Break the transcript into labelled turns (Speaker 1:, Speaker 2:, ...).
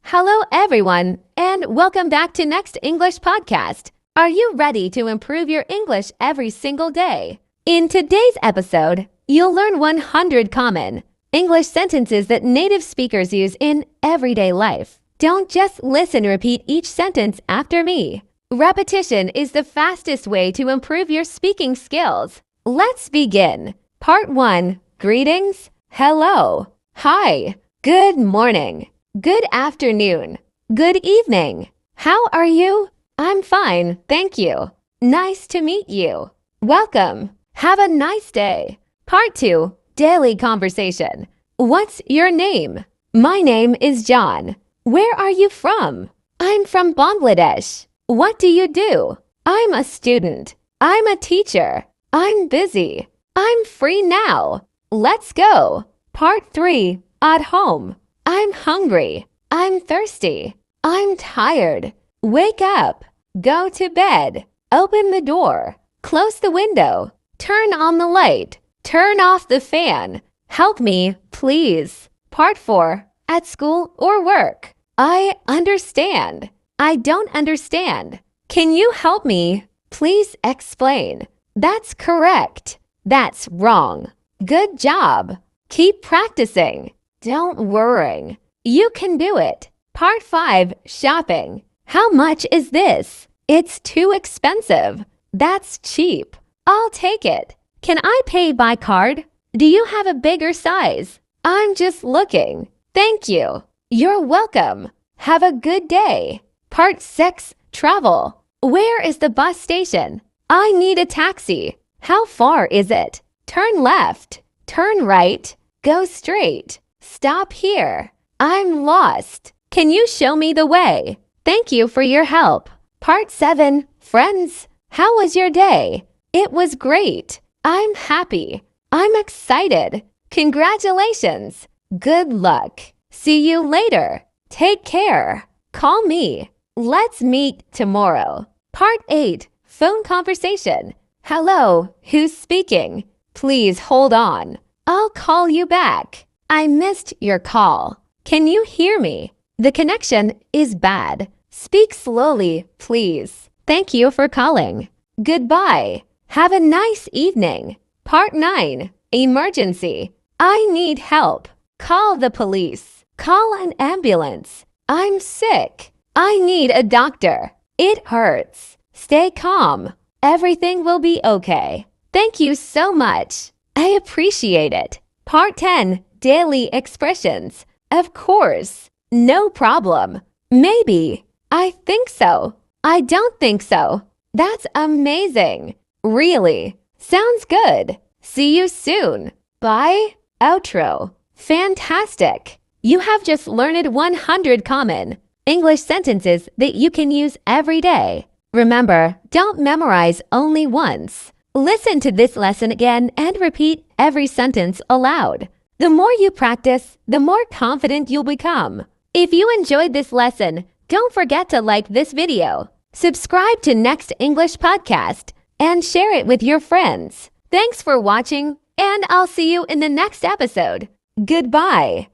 Speaker 1: Hello, everyone, and welcome back to Next English Podcast. Are you ready to improve your English every single day? In today's episode, you'll learn 100 common English sentences that native speakers use in everyday life. Don't just listen and repeat each sentence after me. Repetition is the fastest way to improve your speaking skills. Let's begin. Part 1. Greetings. Hello. Hi. Good morning. Good afternoon. Good evening. How are you? I'm fine, thank you. Nice to meet you. Welcome. Have a nice day. Part 2. Daily conversation. What's your name? My name is John. Where are you from? I'm from Bangladesh. What do you do? I'm a student. I'm a teacher. I'm busy. I'm free now. Let's go. Part 3. At home. I'm hungry. I'm thirsty. I'm tired. Wake up. Go to bed. Open the door. Close the window. Turn on the light. Turn off the fan. Help me, please. Part 4. At school or work. I understand. I don't understand. Can you help me? Please explain. That's correct. That's wrong. Good job. Keep practicing. Don't worry. You can do it. Part 5. Shopping. How much is this? It's too expensive. That's cheap. I'll take it. Can I pay by card? Do you have a bigger size? I'm just looking. Thank you. You're welcome. Have a good day. Part 6. Travel. Where is the bus station? I need a taxi. How far is it? Turn left. Turn right. Go straight. Stop here. I'm lost. Can you show me the way? Thank you for your help. Part 7. Friends. How was your day? It was great. I'm happy. I'm excited. Congratulations. Good luck. See you later. Take care. Call me. Let's meet tomorrow. Part 8. Phone conversation. Hello, who's speaking? Please hold on. I'll call you back. I missed your call. Can you hear me? The connection is bad. Speak slowly, please. Thank you for calling. Goodbye. Have a nice evening. Part 9. Emergency. I need help. Call the police. Call an ambulance. I'm sick. I need a doctor. It hurts. Stay calm. Everything will be okay. Thank you so much. I appreciate it. Part 10. Daily expressions. Of course. No problem. Maybe. I think so. I don't think so. That's amazing. Really. Sounds good. See you soon. Bye. Outro. Fantastic. You have just learned 100 common English sentences that you can use every day. Remember, don't memorize only once. Listen to this lesson again and repeat every sentence aloud. The more you practice, the more confident you'll become. If you enjoyed this lesson, don't forget to like this video, subscribe to Next English Podcast, and share it with your friends. Thanks for watching, and I'll see you in the next episode. Goodbye.